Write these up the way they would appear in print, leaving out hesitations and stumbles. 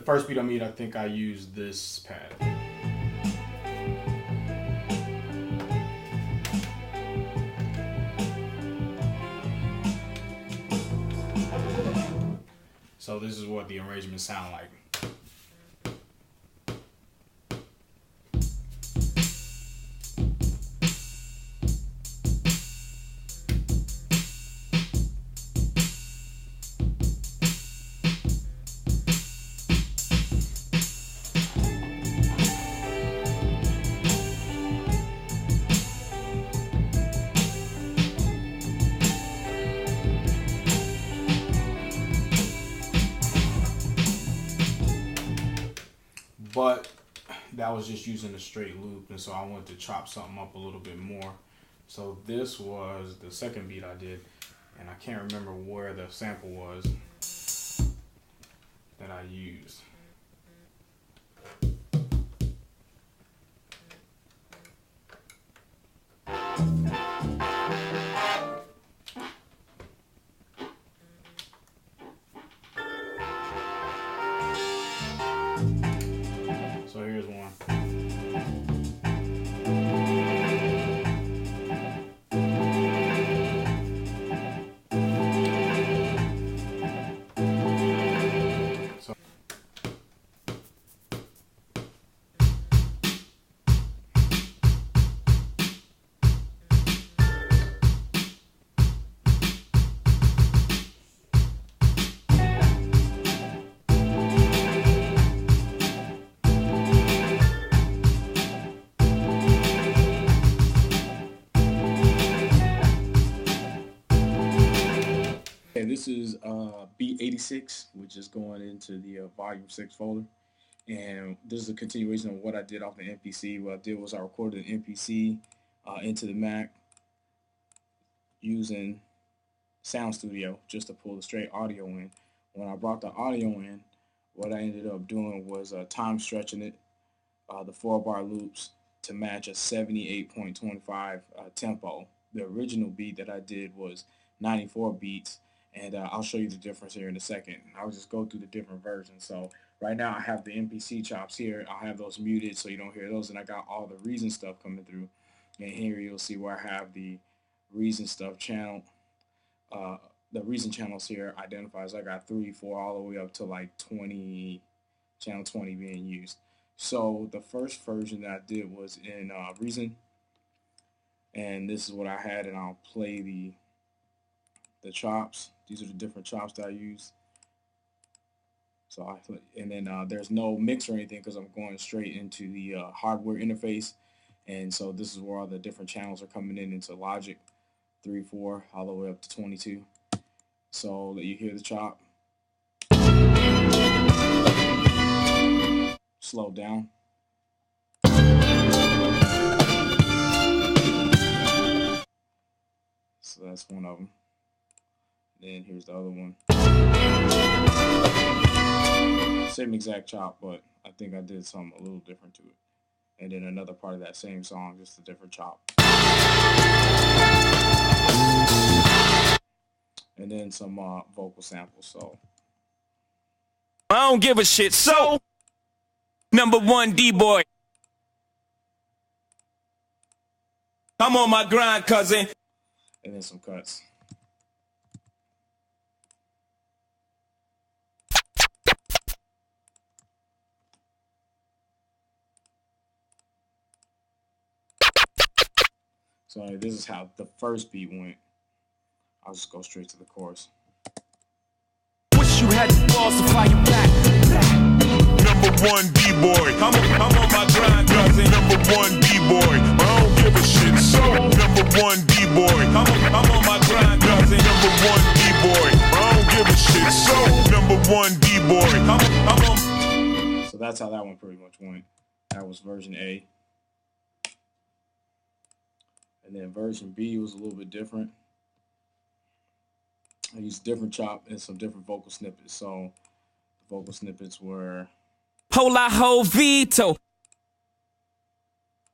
first beat I made, I think I used this pad. So this is what the arrangements sound like. But that was just using a straight loop, and so I wanted to chop something up a little bit more. So this was the second beat I did, and I can't remember where the sample was that I used. So here's one. This is beat 86, which is going into the volume 6 folder. And this is a continuation of what I did off the MPC. What I did was I recorded an MPC into the Mac using Sound Studio just to pull the straight audio in. When I brought the audio in, what I ended up doing was time stretching it, the 4-bar loops, to match a 78.25 tempo. The original beat that I did was 94 beats. And I'll show you the difference here in a second. I'll just go through the different versions. So right now I have the MPC chops here. I'll have those muted so you don't hear those. And I got all the Reason stuff coming through. And here you'll see where I have the Reason stuff channel. The Reason channels here identifies. I got 3, 4, all the way up to like 20, channel 20 being used. So the first version that I did was in Reason. And this is what I had. And I'll play the chops. These are the different chops that I use. So and then there's no mix or anything because I'm going straight into the hardware interface, and so this is where all the different channels are coming in into Logic, 3, 4, all the way up to 22. So that you hear the chop. Slow down. So that's one of them. Then here's the other one. Same exact chop, but I think I did something a little different to it. And then another part of that same song, just a different chop. And then some vocal samples. So I don't give a shit. So #1 D-boy. I'm on my grind, cousin. And then some cuts. So this is how the first beat went. I'll just go straight to the chorus. Wish you had the balls to fly you back. #1 D-boy. I'm on my grind, cousin. #1 D-boy. I don't give a shit. So #1 D-boy. I'm on my grind, cousin. #1 D-boy. I don't give a shit. So #1 D-boy. I'm on. So that's how that one pretty much went. That was version A. And then version B was a little bit different. I used different chop and some different vocal snippets. So the vocal snippets were Hola ho Vito.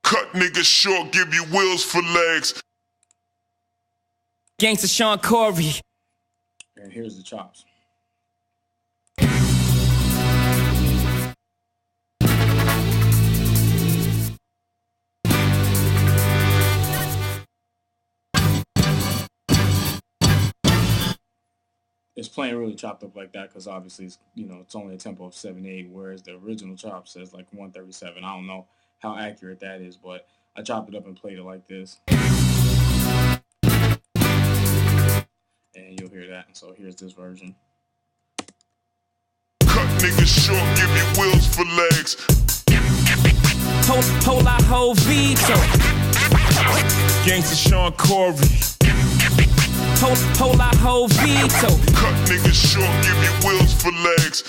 Cut niggas short, give you wheels for legs. Gangsta Sean Corey. And here's the chops. it's playing really chopped up like that because obviously it's, it's only a tempo of 7/8, whereas the original chop says like 137. I don't know how accurate that is, but I chopped it up and played it like this, and you'll hear that. So here's this version. Cut niggas short, give you wheels for legs. Whole lot, whole veto. Gangsta Sean Corey. Whole lot, whole veto. Cut niggas short, give you wheels for legs.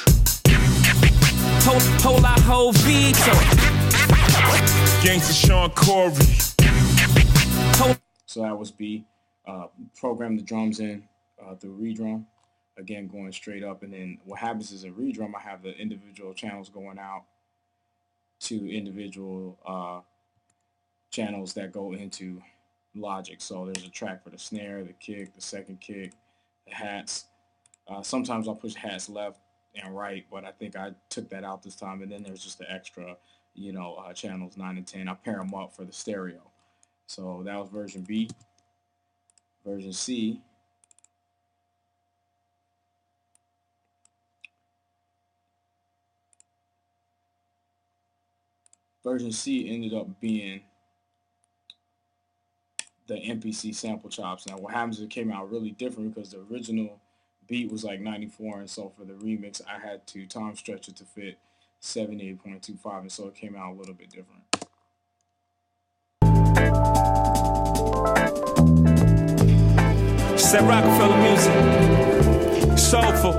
Whole lot, whole veto. Gangsta Sean Corey. So that was B. Program the drums in through redrum. Again, going straight up, and then what happens is a redrum, I have the individual channels going out to individual channels that go into Logic. So there's a track for the snare, the kick, the second kick, the hats. Sometimes I'll push hats left and right, but I think I took that out this time. And then there's just the extra, channels 9 and 10. I pair them up for the stereo. So that was version B. Version C. Version C ended up being the MPC sample chops. Now what happens is it came out really different because the original beat was like 94, and so for the remix I had to time stretch it to fit 78.25, and so it came out a little bit different. It's that Rockefeller music. Soulful.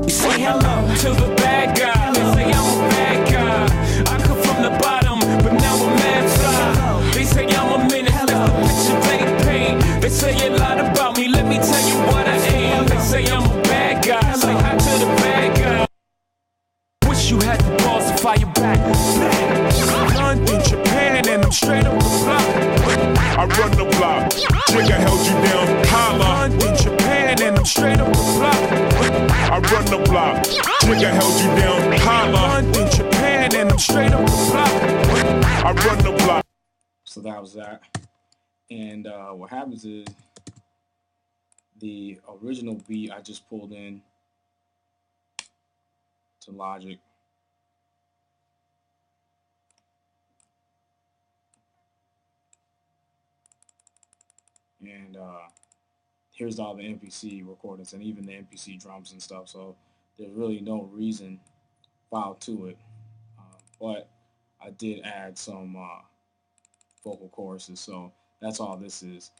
Say hello to the bad guy. They say I'm a bad guy. I come from the bottom, but now I'm mad fly. They say I'm a menace, let the picture take pain. They say a lot about me, let me tell you what I am. They say I'm a bad guy, say hi to the bad guy. Wish you had the balls to fire back. London, Japan, and I'm straight up the block. I run the block. Jigga held you down. Holla. London, Japan, and I'm straight up the block. I run the block. Jigga held you down. Holla. London, Japan, and I'm straight up the block. I run the block. So that was that. And what happens is the original beat I just pulled in to Logic. And here's all the MPC recordings and even the MPC drums and stuff. So there's really no reason file to it. But I did add some vocal choruses. So that's all this is.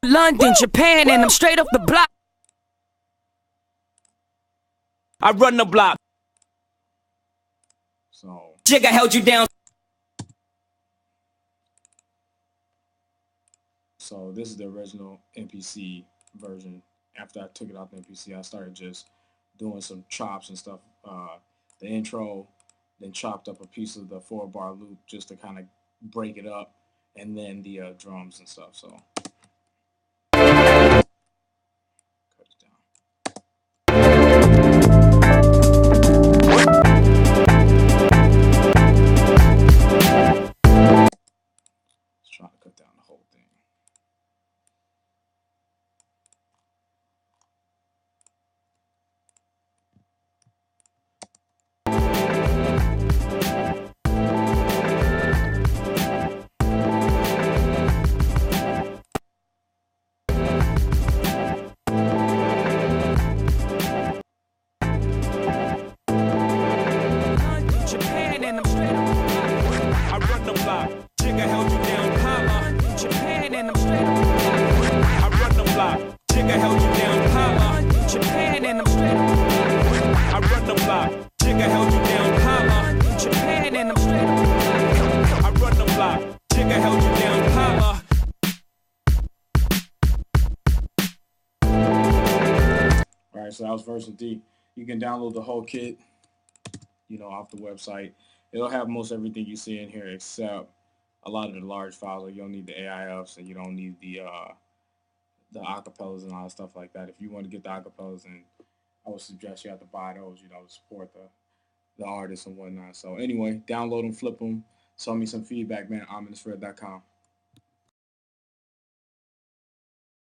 London, Japan, and I'm straight up the block. I run the block. So Jigga held you down. So this is the original MPC version. After I took it out the MPC, I started just doing some chops and stuff. The intro, then chopped up a piece of the 4-bar loop just to kind of break it up, and then the drums and stuff. So cut it down. Just trying to cut down the whole thing. Japan, and I'm straight up the block. I run the block. Jigga held you down. Holla. Japan, and I'm straight up the block. I run the block. Jigga held you down. Holla. Japan, and I'm straight up the block. I run the block. Jigga held you down. Holla. Japan, and I'm straight up the block. I run the block. Jigga held you down. Holla. All right, so that was version D. You can download the whole kit, off the website. It'll have most everything you see in here except a lot of the large files. Like you don't need the AIFs and you don't need the acapellas and all that stuff like that. If you want to get the acapellas, then I would suggest you have to buy those, to support the artists and whatnot. So anyway, download them, flip them. Send me some feedback, man. ominoussfred.com.